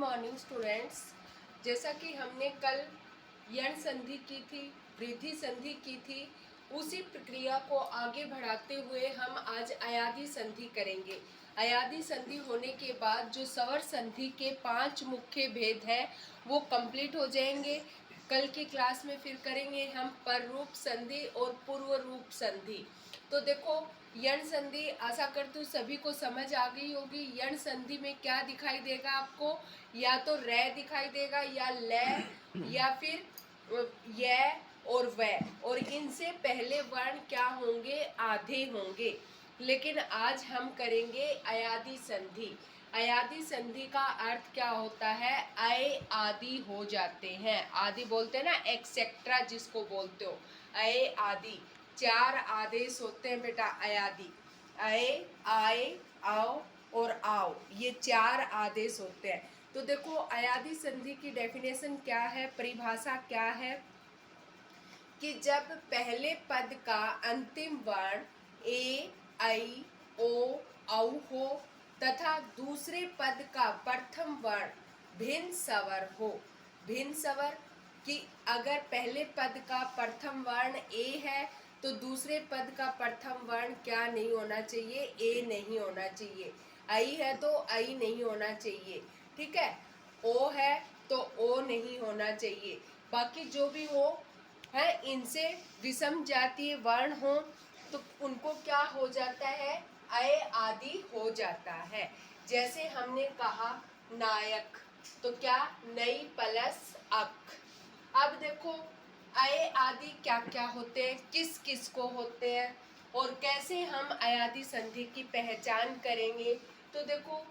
Morning students. जैसा कि हमने कल यण संधि की थी, वृद्धि संधि की थी, उसी प्रक्रिया को आगे बढ़ाते हुए हम आज अयादि संधि करेंगे। अयादि संधि होने के बाद जो स्वर संधि के 5 मुख्य भेद हैं वो कंप्लीट हो जाएंगे। कल की क्लास में फिर करेंगे हम पर रूप संधि और पूर्व रूप संधि। तो देखो, यण संधि आशा करती हूँ सभी को समझ आ गई होगी। यण संधि में क्या दिखाई देगा आपको? या तो रे दिखाई देगा, या ले, या फिर य और व, और इनसे पहले वर्ण क्या होंगे? आधे होंगे। लेकिन आज हम करेंगे अयादि संधि। अयादि संधि का अर्थ क्या होता है? अय आदि हो जाते हैं। आदि बोलते हैं ना, एक्सेट्रा जिसको बोलते हो, अय आदि। 4 आदेश होते हैं बेटा अयादि। अय, आए, आओ और आओ, ये 4 आदेश होते हैं। तो देखो, अयादि संधि की डेफिनेशन क्या है, परिभाषा क्या है कि जब पहले पद का अंतिम वर्ण ए, ऐ, ओ, औ हो तथा दूसरे पद का प्रथम वर्ण भिन्न स्वर हो। भिन्न स्वर कि अगर पहले पद का प्रथम वर्ण ए है तो दूसरे पद का प्रथम वर्ण क्या नहीं होना चाहिए? ए नहीं होना चाहिए। ऐ है तो ऐ नहीं होना चाहिए, ठीक है। ओ है तो ओ नहीं होना चाहिए। बाकी जो भी हो है, इनसे विषम जातीय वर्ण हो तो उनको क्या हो जाता है? अय आदि हो जाता है। जैसे हमने कहा नायक, तो क्या? नई प्लस अक। अब देखो, अय आदि क्या क्या होते हैं, किस किस को होते हैं और कैसे हम अयादि संधि की पहचान करेंगे। तो देखो,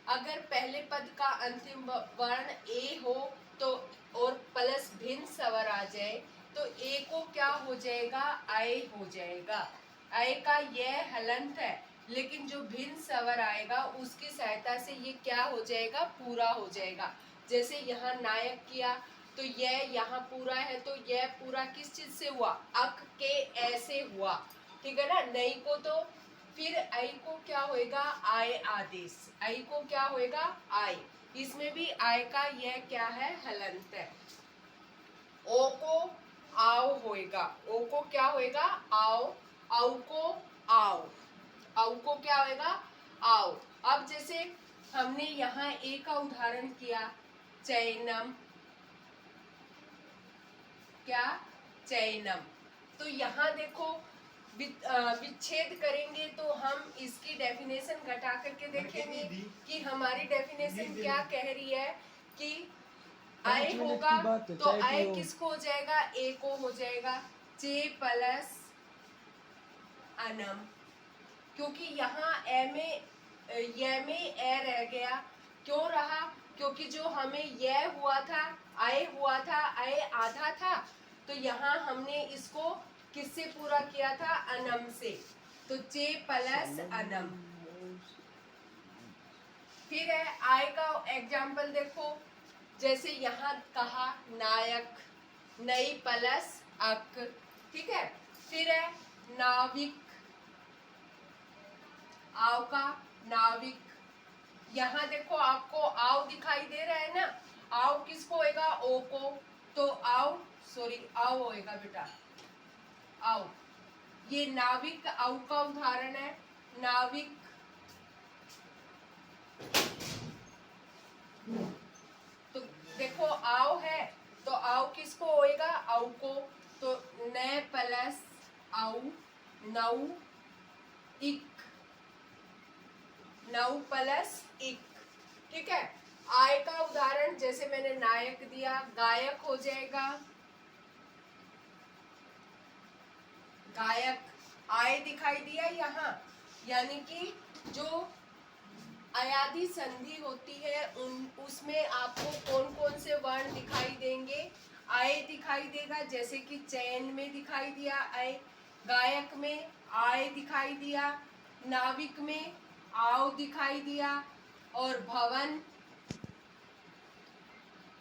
अगर पहले पद का अंतिम वर्ण ए हो तो और प्लस भिन्न स्वर आ जाए तो ए को क्या हो जाएगा? आय हो जाएगा। आय का यह हलंत है, लेकिन जो भिन्न स्वर आएगा उसकी सहायता से ये क्या हो जाएगा? पूरा हो जाएगा। जैसे यहाँ नायक किया तो यह यहाँ पूरा है, तो यह पूरा किस चीज से हुआ? अक के ऐसे हुआ, ठीक है ना। नई को तो फिर आई को क्या होएगा? आय आदेश। आई को क्या होएगा? आय। इसमें भी आय का यह क्या है? हलंत है। ओ को आओ होएगा। ओ को क्या होएगा? आओ। औ को आओ। औ को क्या होएगा? आओ। अब जैसे हमने यहाँ ए का उदाहरण किया, चैनम। क्या? चैनम। तो यहाँ देखो, विच्छेद करेंगे तो हम इसकी डेफिनेशन घटा करके देखेंगे कि हमारी डेफिनेशन क्या कह रही है कि आय होगा तो आय किसको हो जाएगा? ए को हो जाएगा। चे प्लस अनम, क्योंकि यहाँ ए में ये में ए रह गया। क्यों रहा? क्योंकि जो हमें यह हुआ था, आय हुआ था, आय आधा था, तो यहाँ हमने इसको किससे पूरा किया था? अनम से। तो चे प्लस अनम। फिर है आय का एग्जाम्पल देखो, जैसे यहाँ कहा नायक, नई प्लस अक, ठीक है। फिर है नाविक, आव का नाविक। यहाँ देखो आपको आव दिखाई दे रहा है ना, आव किसको होएगा? ओ को, तो आव आव होएगा बेटा, आव। ये नाविक आव का उदाहरण है। नाविक, तो देखो आव है तो आव किसको होएगा? आव को, तो न प्लस आव, नौ इक, नौ प्लस इक, ठीक है। आय का उदाहरण जैसे मैंने नायक दिया, गायक हो जाएगा, गायक। आय दिखाई दिया यहाँ, यानी कि जो अयादि संधि होती है उसमें आपको कौन कौन से वर्ण दिखाई देंगे? आय दिखाई देगा, जैसे कि चैन में दिखाई दिया आय, गायक में आय दिखाई दिया, नाविक में आव दिखाई दिया, और भवन,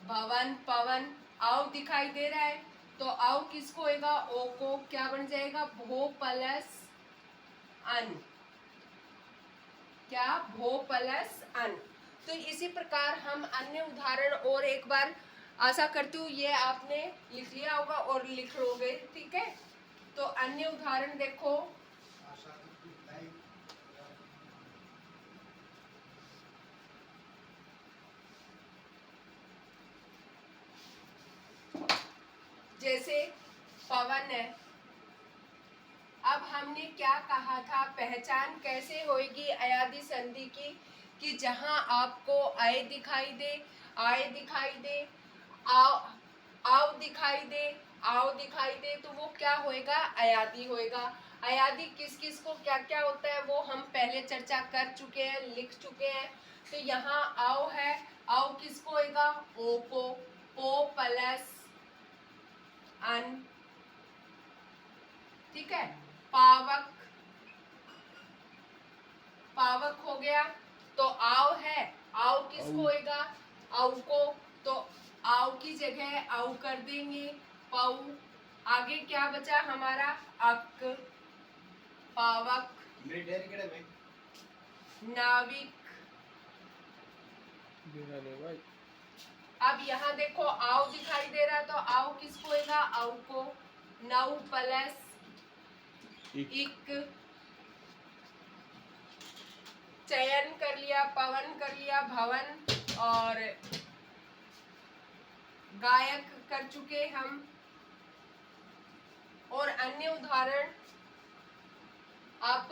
भवन पवन आव दिखाई दे रहा है। तो आव किसको होएगा? ओ को, क्या बन जाएगा? भो प्लस अन। क्या? भो प्लस अन। तो इसी प्रकार हम अन्य उदाहरण और एक बार आशा करती हूँ ये आपने लिख लिया होगा और लिख लोगे, ठीक है। तो अन्य उदाहरण देखो, जैसे पवन है। अब हमने क्या कहा था, पहचान कैसे होगी अयादी संधि की, कि जहां आपको आय दिखाई दे, आय दिखाई दे, आओ आओ दिखाई दे, आओ दिखाई दे, तो वो क्या होएगा, अयादी होएगा। अयादी किस किस को क्या क्या होता है वो हम पहले चर्चा कर चुके हैं, लिख चुके हैं। तो यहाँ आओ है, आओ किसको होएगा, ओ को, ओ प्लस अन, ठीक है। पावक, पावक हो गया। तो आओ है, आओ किसको होएगा, आओ को, तो आओ की जगह आओ कर देंगे, पाऊ। आगे क्या बचा हमारा, अक, पावक, नाविक। अब यहाँ देखो आओ दिखाई दे रहा है, तो आओ किसको होएगा, आओ को, नौ प्लस इक, चयन कर लिया, पवन कर लिया, भवन, और गायक कर चुके हम। और अन्य उदाहरण आप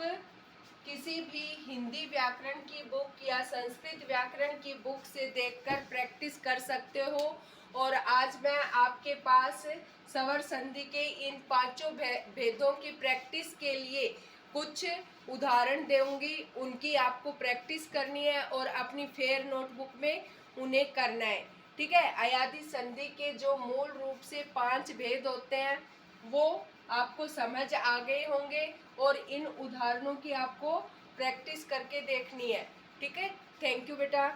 किसी भी हिंदी व्याकरण की बुक या संस्कृत व्याकरण की बुक से देखकर प्रैक्टिस कर सकते हो। और आज मैं आपके पास स्वर संधि के इन पांचों भेदों की प्रैक्टिस के लिए कुछ उदाहरण दूंगी, उनकी आपको प्रैक्टिस करनी है और अपनी फेयर नोटबुक में उन्हें करना है, ठीक है। अयादी संधि के जो मूल रूप से 5 भेद होते हैं वो आपको समझ आ गए होंगे, और इन उदाहरणों की आपको प्रैक्टिस करके देखनी है, ठीक है। थैंक यू बेटा।